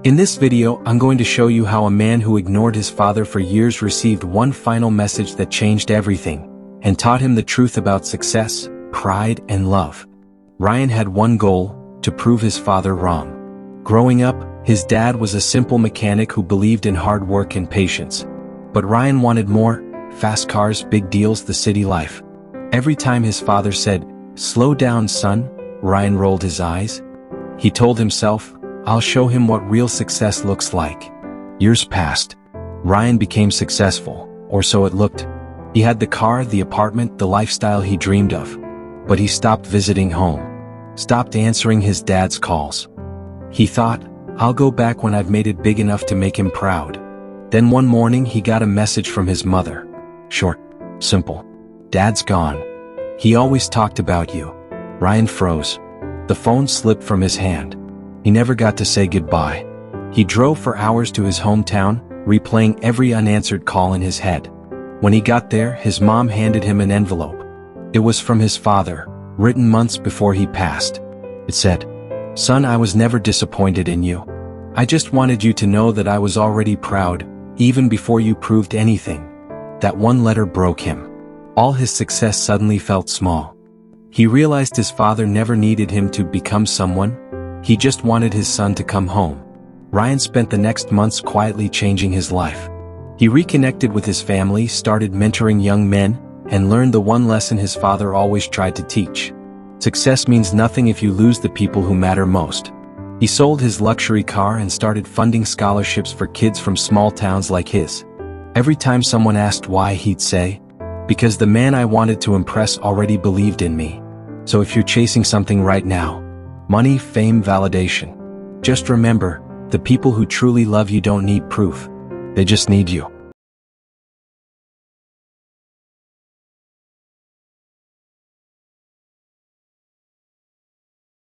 In this video, I'm going to show you how a man who ignored his father for years received one final message that changed everything, and taught him the truth about success, pride, and love. Ryan had one goal: to prove his father wrong. Growing up, his dad was a simple mechanic who believed in hard work and patience. But Ryan wanted more: fast cars, big deals, the city life. Every time his father said, "Slow down, son," Ryan rolled his eyes. He told himself, "I'll show him what real success looks like." Years passed. Ryan became successful, or so it looked. He had the car, the apartment, the lifestyle he dreamed of. But he stopped visiting home. Stopped answering his dad's calls. He thought, "I'll go back when I've made it big enough to make him proud." Then one morning he got a message from his mother. Short, simple. "Dad's gone. He always talked about you." Ryan froze. The phone slipped from his hand. He never got to say goodbye. He drove for hours to his hometown, replaying every unanswered call in his head. When he got there, his mom handed him an envelope. It was from his father, written months before he passed. It said, "Son, I was never disappointed in you. I just wanted you to know that I was already proud, even before you proved anything." That one letter broke him. All his success suddenly felt small. He realized his father never needed him to become someone. He just wanted his son to come home. Ryan spent the next months quietly changing his life. He reconnected with his family, started mentoring young men, and learned the one lesson his father always tried to teach. Success means nothing if you lose the people who matter most. He sold his luxury car and started funding scholarships for kids from small towns like his. Every time someone asked why, he'd say, "Because the man I wanted to impress already believed in me." So if you're chasing something right now, money, fame, validation, just remember, the people who truly love you don't need proof. They just need you.